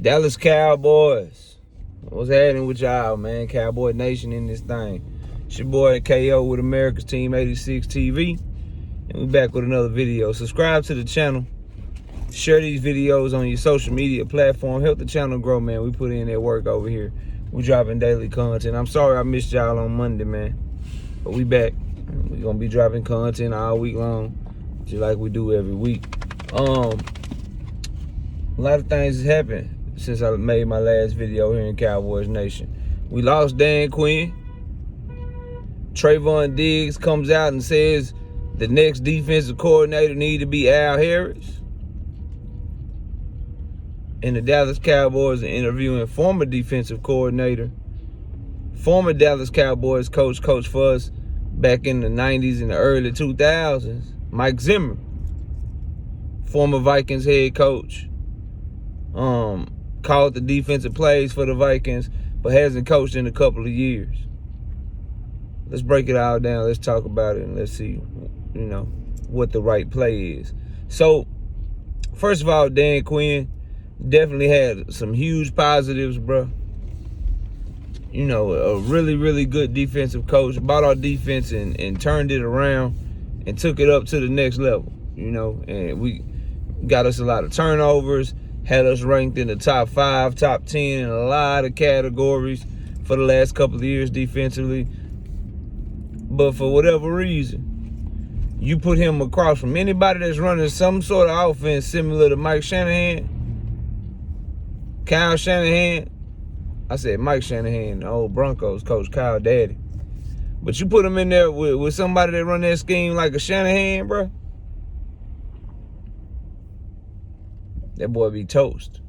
Dallas Cowboys. What's happening with y'all, man? Cowboy Nation in this thing. It's your boy KO with America's Team 86 TV. And we back with another video. Subscribe to the channel. Share these videos on your social media platform. Help the channel grow, man. We put in that work over here. We dropping daily content. I'm sorry I missed y'all on Monday, man. But we back. We gonna be dropping content all week long, just like we do every week. A lot of things has happened since I made my last video here in Cowboys Nation. We lost Dan Quinn. Trayvon Diggs comes out and says the next defensive coordinator need to be Al Harris. And the Dallas Cowboys are interviewing former defensive coordinator, former Dallas Cowboys coach for us back in the 90s and the early 2000s, Mike Zimmer, former Vikings head coach, called the defensive plays for the Vikings, but hasn't coached in a couple of years. Let's break it all down. Let's talk about it and let's see, what the right play is. So, first of all, Dan Quinn definitely had some huge positives, bro. A really, really good defensive coach. Bought our defense and turned it around and took it up to the next level, and we got us a lot of turnovers, had us ranked in the top 5, top 10 in a lot of categories for the last couple of years defensively. But for whatever reason, you put him across from anybody that's running some sort of offense similar to Mike Shanahan, Kyle Shanahan. I said Mike Shanahan, the old Broncos coach, Kyle Daddy. But you put him in there with somebody that run that scheme like a Shanahan, bro, that boy be toast.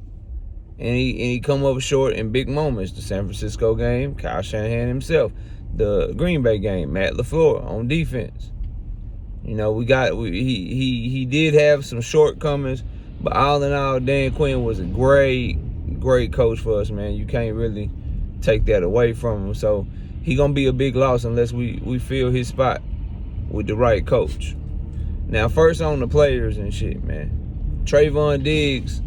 And he come up short in big moments. The San Francisco game, Kyle Shanahan himself. The Green Bay game, Matt LaFleur on defense. He did have some shortcomings, but all in all, Dan Quinn was a great coach for us, man. You can't really take that away from him. So he gonna be a big loss unless we fill his spot with the right coach. Now, first on the players and shit, man. Trayvon Diggs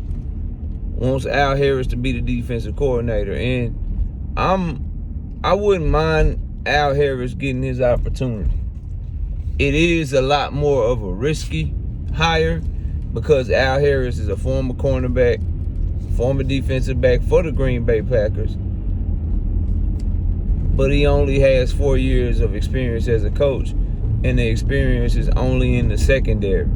wants Al Harris to be the defensive coordinator, and I wouldn't mind Al Harris getting his opportunity. It is a lot more of a risky hire because Al Harris is a former cornerback, former defensive back for the Green Bay Packers, but he only has 4 years of experience as a coach, and the experience is only in the secondary.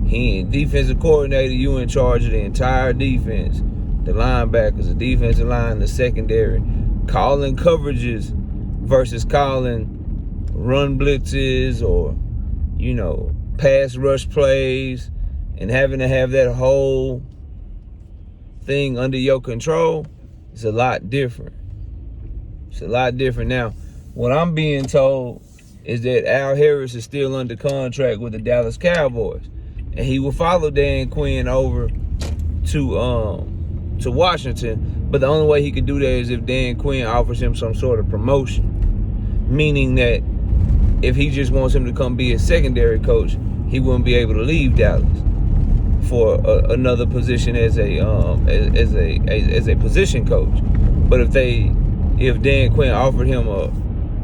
He ain't defensive coordinator, you in charge of the entire defense, the linebackers, the defensive line, the secondary, calling coverages versus calling run blitzes or, pass rush plays, and having to have that whole thing under your control is a lot different. It's a lot different. Now, what I'm being told is that Al Harris is still under contract with the Dallas Cowboys, and he will follow Dan Quinn over to Washington. But the only way he could do that is if Dan Quinn offers him some sort of promotion, meaning that if he just wants him to come be a secondary coach, he wouldn't be able to leave Dallas for another position as a position coach. But if Dan Quinn offered him a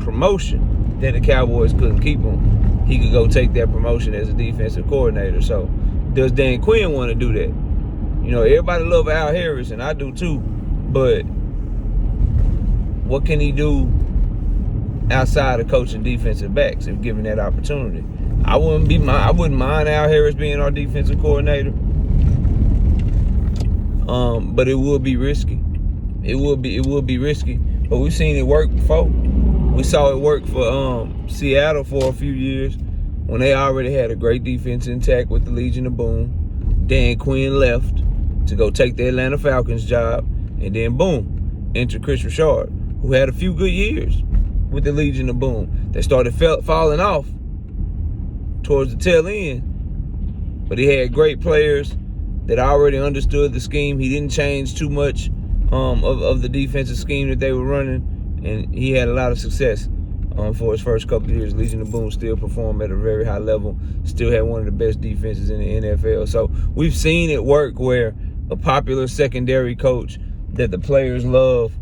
promotion, then the Cowboys couldn't keep him. He could go take that promotion as a defensive coordinator. So does Dan Quinn want to do that? Everybody love Al Harris, and I do too. But what can he do outside of coaching defensive backs if given that opportunity? I wouldn't mind Al Harris being our defensive coordinator. But it would be risky. It would be risky. But we've seen it work before. We saw it work for Seattle for a few years when they already had a great defense intact with the Legion of Boom. Dan Quinn left to go take the Atlanta Falcons job, and then boom, enter Chris Richard, who had a few good years with the Legion of Boom. They started falling off towards the tail end, but he had great players that already understood the scheme. He didn't change too much of the defensive scheme that they were running, and he had a lot of success for his first couple of years. Legion of Boom still performed at a very high level, still had one of the best defenses in the NFL. So we've seen it work where a popular secondary coach that the players love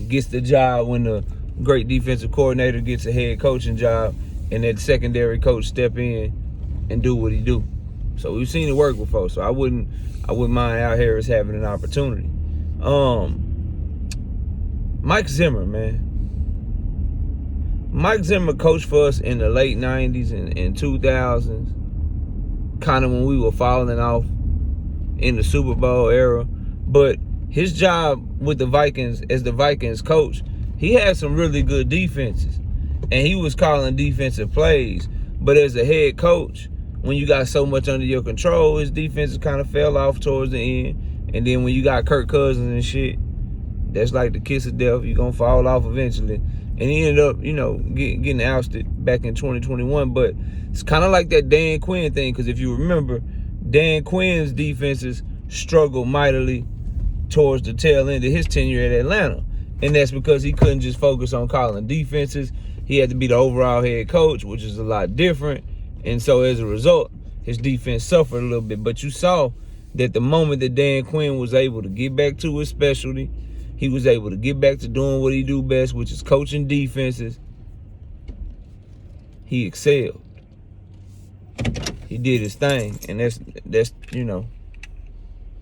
gets the job when the great defensive coordinator gets a head coaching job, and that secondary coach step in and do what he do. So we've seen it work before. So I wouldn't mind Al Harris having an opportunity. Mike Zimmer, man. Mike Zimmer coached for us in the late 90s and 2000s, kind of when we were falling off in the Super Bowl era. But his job with the Vikings as the Vikings coach, he had some really good defenses, and he was calling defensive plays. But as a head coach, when you got so much under your control, his defenses kind of fell off towards the end. And then when you got Kirk Cousins and shit, that's like the kiss of death. You're going to fall off eventually. And he ended up, getting ousted back in 2021. But it's kind of like that Dan Quinn thing, because if you remember, Dan Quinn's defenses struggled mightily towards the tail end of his tenure at Atlanta. And that's because he couldn't just focus on calling defenses. He had to be the overall head coach, which is a lot different. And so as a result, his defense suffered a little bit. But you saw that the moment that Dan Quinn was able to get back to his specialty, he was able to get back to doing what he do best, which is coaching defenses, he excelled. He did his thing. And that's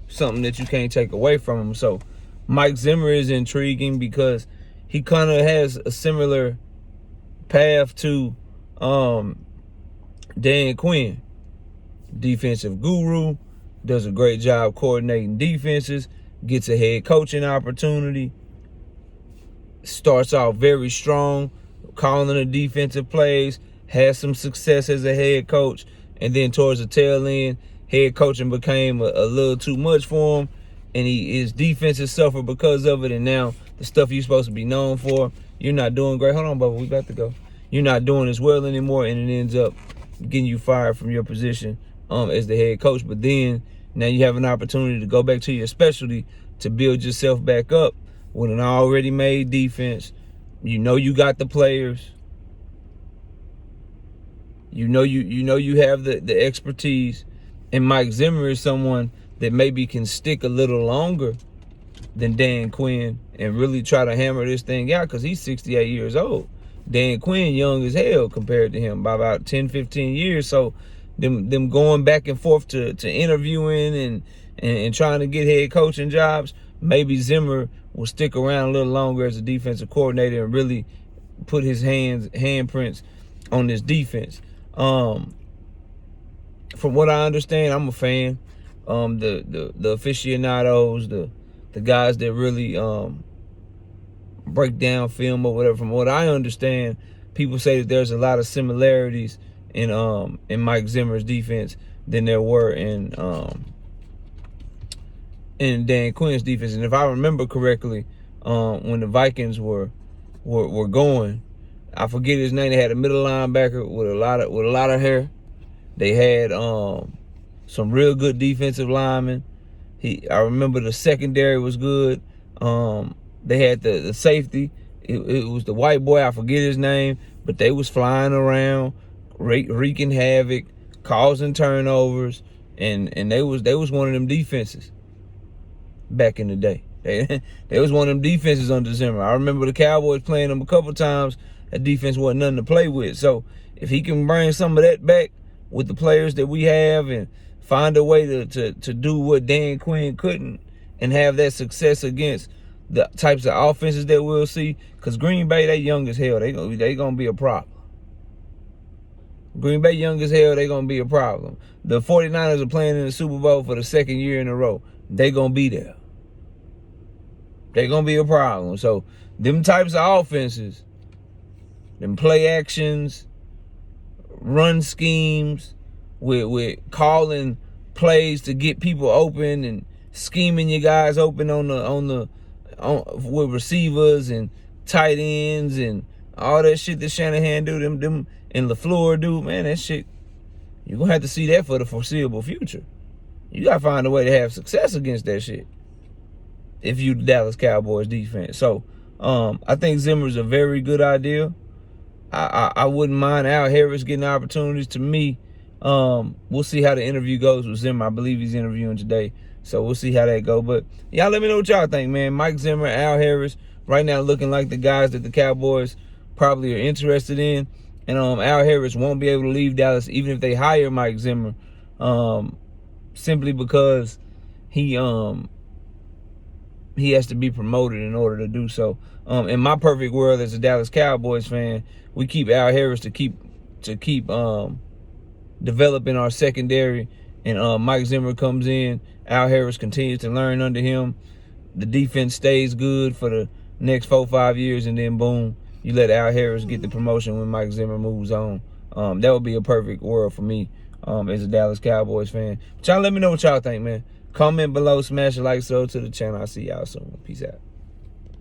something that you can't take away from him. So Mike Zimmer is intriguing because he kind of has a similar path to Dan Quinn. Defensive guru, does a great job coordinating defenses, gets a head coaching opportunity, starts off very strong, calling the defensive plays, has some success as a head coach, and then towards the tail end, head coaching became a little too much for him, and his defenses suffered because of it, and now the stuff you're supposed to be known for, you're not doing great. Hold on, Bubba, we about to go. You're not doing as well anymore, and it ends up getting you fired from your position as the head coach. But then now you have an opportunity to go back to your specialty to build yourself back up with an already made defense. You know you got the players. You know you have the expertise. And Mike Zimmer is someone that maybe can stick a little longer than Dan Quinn and really try to hammer this thing out, because he's 68 years old. Dan Quinn young as hell compared to him by about 10, 15 years. So them going back and forth to interviewing and trying to get head coaching jobs, maybe Zimmer will stick around a little longer as a defensive coordinator and really put his handprints on this defense. From what I understand, I'm a fan. The aficionados, the guys that really break down film or whatever, from what I understand, people say that there's a lot of similarities in Mike Zimmer's defense than there were in Dan Quinn's defense. And if I remember correctly, when the Vikings were going, I forget his name. They had a middle linebacker with a lot of hair. They had some real good defensive linemen. I remember the secondary was good. They had the safety. It was the white boy. I forget his name, but they was flying around, wreaking havoc, causing turnovers, and they was one of them defenses back in the day. They was one of them defenses under Zimmer. I remember the Cowboys playing them a couple times. That defense wasn't nothing to play with. So if he can bring some of that back with the players that we have and find a way to do what Dan Quinn couldn't and have that success against the types of offenses that we'll see, because Green Bay, they young as hell. They gonna be a problem. Green Bay young as hell, they gonna be a problem. The 49ers are playing in the Super Bowl for the second year in a row. They gonna be there. They gonna be a problem. So them types of offenses, them play actions, run schemes, with calling plays to get people open and scheming your guys open with receivers and tight ends and all that shit that Shanahan do, them and LaFleur do, man, that shit, you're gonna have to see that for the foreseeable future. You gotta find a way to have success against that shit if you the Dallas Cowboys defense. So I think Zimmer's a very good idea. I wouldn't mind Al Harris getting opportunities. To me, We'll see how the interview goes with Zimmer. I believe he's interviewing today, so we'll see how that go. But y'all let me know what y'all think, man. Mike Zimmer, Al Harris, right now looking like the guys that the Cowboys probably are interested in. And Al Harris won't be able to leave Dallas even if they hire Mike Zimmer, simply because he has to be promoted in order to do so. In my perfect world as a Dallas Cowboys fan, we keep Al Harris to keep developing our secondary, and Mike Zimmer comes in. Al Harris continues to learn under him. The defense stays good for the next 4-5 years, and then boom, you let Al Harris get the promotion when Mike Zimmer moves on. That would be a perfect world for me as a Dallas Cowboys fan. But y'all let me know what y'all think, man. Comment below, smash a like, sub to the channel. I'll see y'all soon. Peace out.